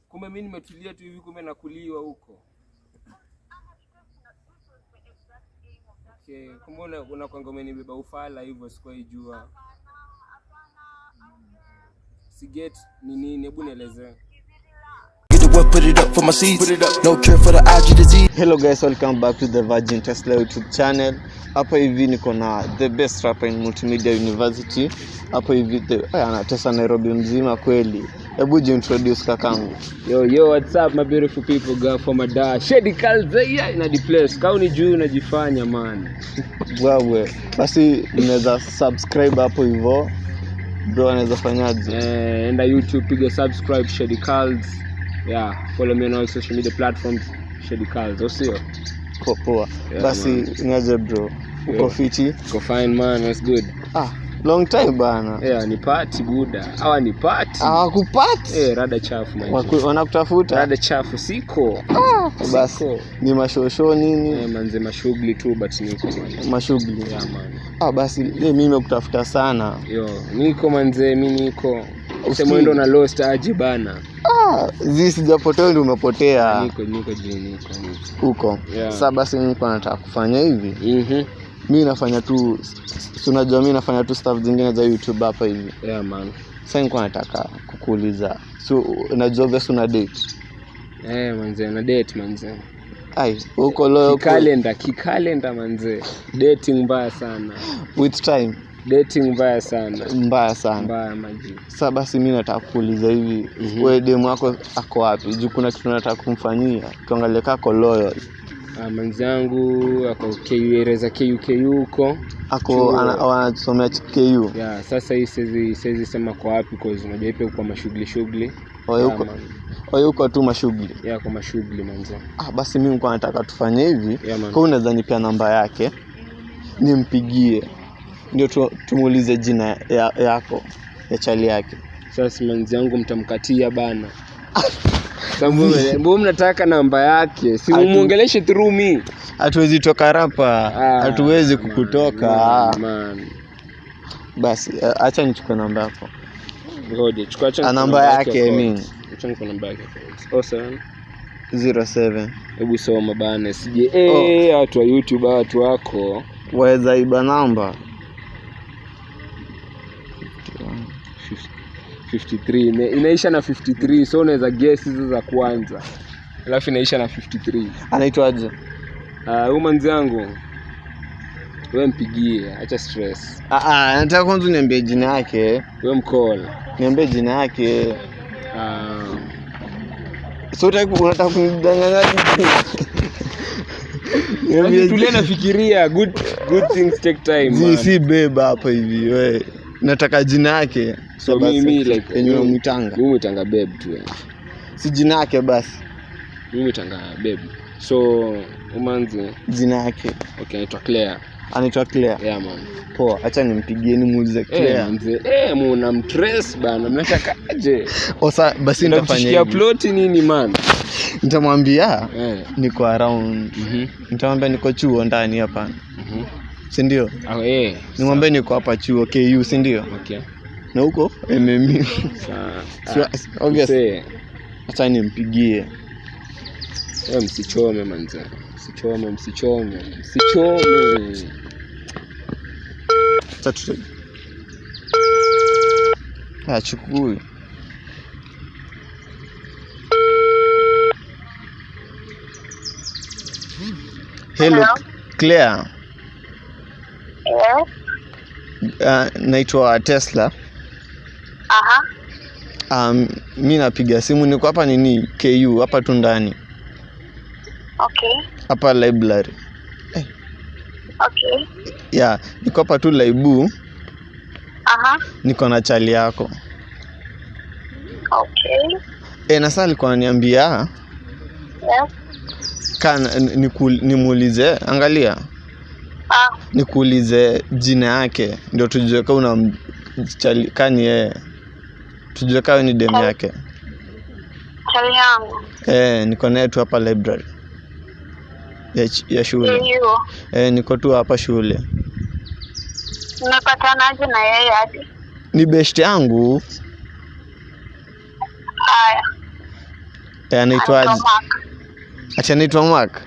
Kumbe mimi nimetulia tu hivi, kumbe nakuliwa huko. Okay, kumbe unakwanga umenibeba ufala hivyo, sikuijua. Siget ni nini? Hebu nielezee. Put it up for my seeds. No cure for the IG disease. Hello guys, welcome back to the Virgin Tesla YouTube channel. Hapa hivi niko na the best rapper in Multimedia University. Hapa hivi anatesa Nairobi mzima kweli. Hebu introduce kakangu. Yo, what's up my beautiful people? Go for my da. Shady Calzaya in the place. Kauni juu unajifanya man. Wewe, basi unaweza subscribe hapo hivyo. Bro anaweza fanyaje? Enda YouTube piga subscribe Shady Calz. Yeah, follow me on all social media platforms, Shady Calz. Osio. Poa. Yeah, basi ngaje bro. Uko fiti? Uko fine man, that's good. Long time bana. Yeah, ni party buda. Hawa ni party. Hawakupati? Rada chafu man. Wanakutafuta? Rada chafu siko. Basi ni mashosho nini? Manze mashughuli tu but niko man. Mashughuli. Yeah man. Basi mimi nimekutafuta sana. Niko manze, mimi niko. Usemwendo na lost aje bana. Sijapotea ndio umepotea. Niko huko. Yeah. Sasa basi mimi nataka kufanya hivi. Mimi nafanya tu, unajua mimi nafanya tu stuff zingine za YouTube hapa hivi. Yeah man. Sasa niko nataka kukuuliza. So unajua vesi una date? Manze na date manze. Uko loyo kikalenda manze. Dating mbaya sana. With time. Dating mbaya sana. Mbaya maji. Sasa basi mimi nataka kuuliza hivi, wewe demu wako ako wapi? Juu kuna kitu nataka kumfanyia. Tuangalie kako loyal. Manzi yangu ako KUReza KUKU huko. Ako anasomea KU. Yeah, sasa hii siwezi sema kwa wapi cause unajua ipo kwa mashughuli. Yuko tu mashughuli. Yeah, kwa mashughuli manzi. Basi mimi nilikuwa nataka tufanye hivi. Kwa unaweza nipea namba yake nimpigie. Ndio tumuulize jina yako ya chali yake. Sasa manzi yangu mtamkatia bana. Mbona mnataka namba yake? Si muongeleshe through me. Hatuwezi toka rapa. Hatuwezi kukutoka. Man. Basi acha nichukue namba yako. Ngoja, chukua namba yake mimi. Acha niko namba yake. 07. Hebu soma bana. Sije watu wa YouTube watu wako. Waweza iba namba. 53 inaisha na 53, so unaweza guess hizo za kwanza. Alafu inaisha na 53. Anaitwaje? Manzi yangu. Wewe mpigie, acha stress. Nataka kwanza niambie jina yake. Wewe mcall. Niambie jina yake. So unataka kunidanganya nini? Tulia nafikiria, good things take time man. Si beba hapa hivi wewe. Nataka jina yake. So mimi like yenyewe mtanga. Mimi mtanga babe tu. Si jina yake basi. Mimi mtanga babe. So umanzi jina yake. Okay, anaitwa Claire. Yeah man. Poa, acha nimpigie nimuulize Claire. Manze, mnamtrace bana. Mnataka aje? Basi nitafanya plot nini man? Nitamwambia niko around. Nitamwambia niko chuo ndani hapa. Si ndio? Nimwambie niko hapa chuo KU, si ndio? Okay. Na huko mimi. Obviously. Acha nimpigie. Msichome manze. Msichome. Tatu. Chukui. Hello Claire. Naitwa Tesla. Mimi napiga simu, niko hapa nini KU hapa tu ndani. Okay. Hapa library. Okay. Yeah, niko hapa tu laibu. Niko na chali yako. Okay. Na sasa alikuwa ananiambia nimuulize, angalia. Nikuulize jina yake ndio tujue kama una chali kani yeye. Tujue kama ni demu yake. Chali yangu. Niko naye tu hapa library. Ya shule. Niko tu hapa shule. Umepatanaje na yeye hadi? Ni best yangu. Anaitwa Mark. Acha anaitwa Mark.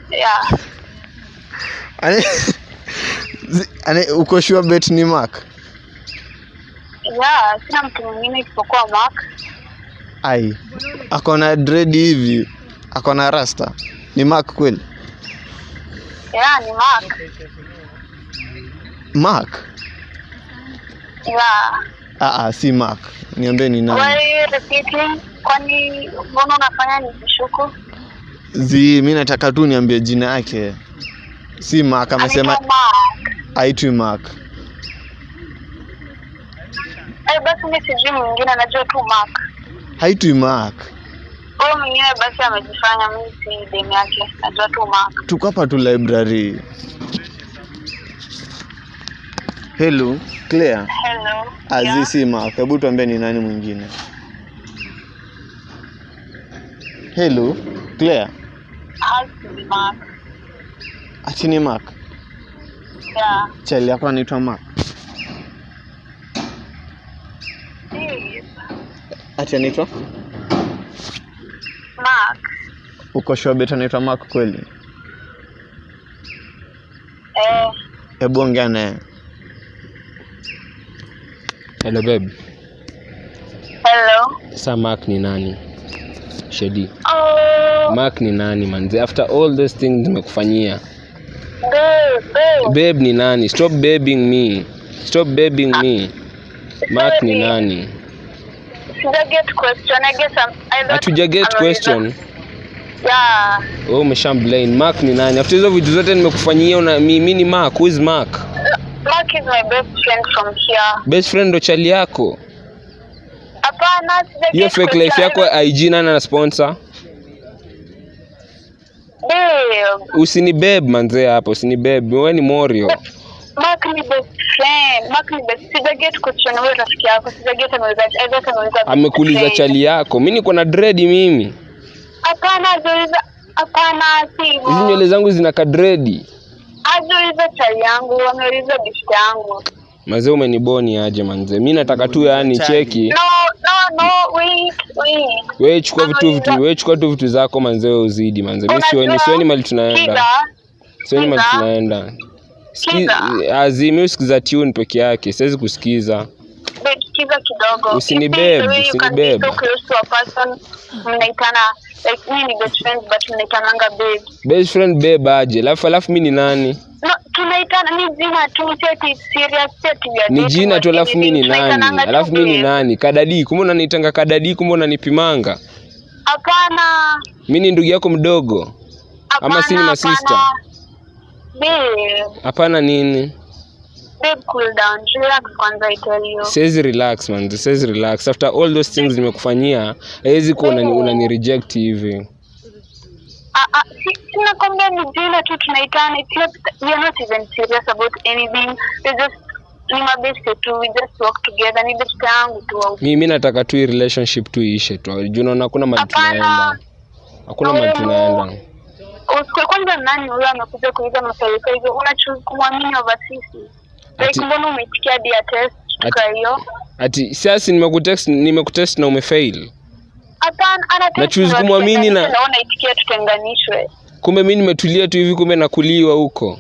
Yeah. Uko sure bet ni Mark? Yeah, sina mtu mwingine isipokuwa Mark. Ai. Akona dread hivi. Akona rasta. Ni Mark kweli? Yeah, ni Mark. Mark? Yeah. Si Mark. Niambie ni nani? Why are you repeating? Kwani mbona unafanya nisishuku? Mimi nataka tu niambie jina yake. Si Mark, amesema haitwi Mark. Basi mimi sijui mwingine, najua tu Mark. Haitwi Mark. Mwingine basi amejifanya, mimi si demu yake, najua tu Mark. Tuko hapa tu library. Hello, Claire. Hello. Azizi Mark, hebu tuambie ni nani mwingine? Hello, Claire. Haitwi Mark. Ati ni Mark? Yeah. Chali yako anaitwa Mark? Yes. Ati anaitwa Mark. Uko sure bet anaitwa Mark kweli? Hebu ongea naye. Hello babe. Hello. Sasa Mark ni nani? Shedi. Mark ni nani manze? After all those things nimekufanyia. Babe ni nani? Stop babying me. Stop babying me. Mark ni nani? Get question. I guess Hatuja get question. Yeah. Oh, umeshamblame. Mark ni nani? After hizo vitu zote nimekufanyia una mimi ni Mark. Who is Mark? Mark is my best friend from here. Best friend ndo chali yako? Hapana, hiyo fake life yako IG nani na sponsor? Babe. Usini babe manze hapo, usini babe. Wewe ni Morio. Mark ni best friend. Mark ni best. Sija get question wewe rafiki yako. Sija get ameuliza. Amekuuliza chali yako. Mimi niko na dread mimi. Hapana, hapana si. Hizi nywele zangu zina dread. Ajauliza chali yangu, ameuliza bishi yangu. Mazee umeniboni aje manze. Mimi nataka tu yani cheki. No, wait. Wewe chukua vitu zako manze uzidi manze. Mimi sioni mali tunaenda. Sioni mali tunaenda. Azimi usikiza tune peke yake, siwezi kusikiza. Sikiza kidogo. Usini babe. Mnaitana like mimi ni best friend but mnaitananga babe. Best friend babe aje. Alafu mimi ni nani? No, tunaitana ni jina tu, seti serious seti ya. Ni jina tu alafu mimi ni nani? Alafu mimi ni nani? Kadadi, kumbe unanitanga kadadi, kumbe unanipimanga? Hapana. Mimi ni ndugu yako mdogo. Ama si ni my sister? Babe. Hapana nini? Babe, cool down. Relax kwanza, I tell you. Says relax man. Says relax. After all those things nimekufanyia, haiwezi kuona unani reject hivi. Sina kwambia ni jina tu tunaitana. We are not even serious about anything. We just ni mabeste tu. We just work together. Ni beste yangu tu. Mimi nataka tu relationship tu iishe tu. Juu naona hakuna mahali tunaenda. Hakuna mahali tunaenda. Kwanza nani huyo amekuja kuiza maswali hizo? Unachoose kumwamini over sisi. Like mbona umetikia dia test kwa hiyo? Ati sasa nimekutest na umefail. Hapana, na choose kumwamini na naona itikia tutenganishwe. Kumbe mimi nimetulia tu hivi, kumbe nakuliwa huko.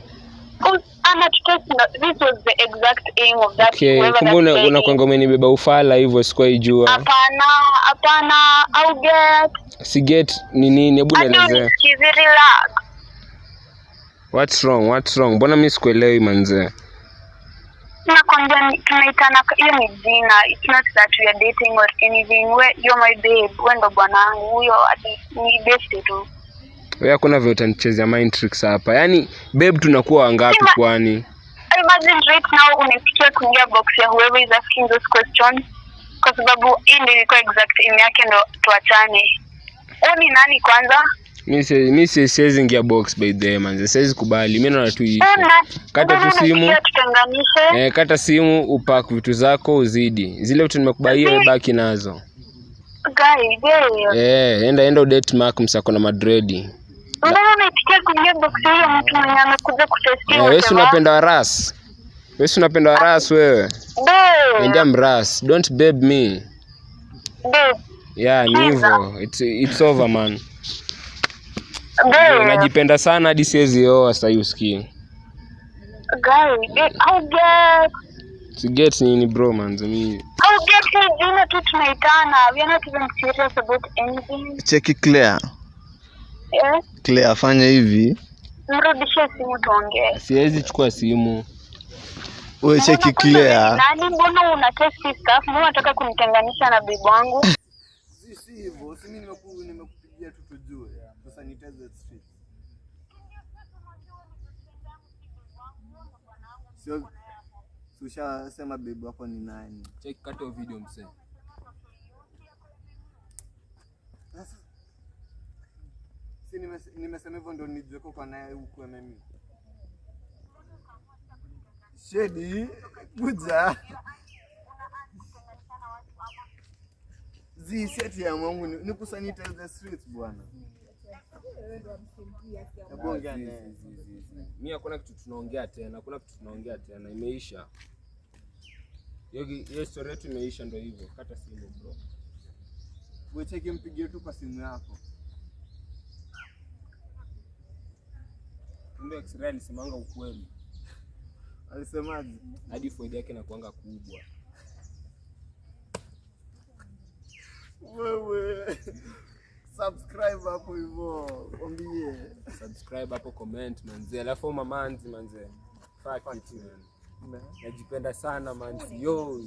Ana tutest, this was the exact aim of that. Okay, kumbe unakwanga umenibeba ufala hivyo sikuijua. Hapana, au get. Si get ni nini? Hebu nielezee. Relax. What's wrong? Mbona mimi sikuelewi manze? Nakwambia tunaitana, hiyo ni jina. It's not that we are dating or anything. You're my babe. Wewe ndo bwanangu. Huyo ni best tu. Wewe hakuna vile utanichezea mind tricks hapa. Yaani babe tunakuwa wangapi kwani? Imagine right now unafikia kuingia box ya whoever is asking those questions. Kwa sababu hii ndio iko exact aim yake, ndo tuachane. Wewe ni nani kwanza? Mimi siwezi ingia box by the man. Siwezi kubali. Mimi naona tu hii. Kata tu simu. Kata simu, upack vitu zako uzidi. Zile vitu nimekubaia baki nazo. Guy. Enda udate Mark msako na madredi. Mbona unatikia kuingia box hiyo mtu mwenye amekuja kutestia? Wewe unapenda waras. Wewe. Babe. Ndia mras. Don't babe me. Babe. Yeah, ni hivyo. It's over man. Unajipenda sana hadi siwezi oa sasa usikii. Guy, I get. To get nini bro man, mimi. I get jina tu tunaitana. We are not even serious about anything. Cheki Claire. Yeah. Claire fanya hivi. Mrudishe simu tuongee. Siwezi chukua simu. Wewe cheki Claire. Nani mbona una test stuff? Mbona unataka kunitenganisha na bibi wangu? Si hivyo, si mimi nimekupigia tu tujue. Sasa niteze street. Sio susha sema bibi wako ni nani? Check kata video msee. Si nimesema hivyo ndio nijue kwa naye huko mimi. Shedi kuja. Seti ya Mungu ni kusanitize the streets bwana. Mimi hakuna kitu tunaongea tena, imeisha. Hiyo story yetu imeisha ndio hivyo. Kata simu bro. Wewe cheki mpigie tu kwa simu yako. Kumbe X-ray alisemanga ukweli. Alisemaje? Hadi faida yake inakuanga kubwa. Wewe subscribe hapo hivyo, mwambie subscribe hapo, comment manzi, alafu mamanzi manzi, fuck it man, najipenda sana manzi yo.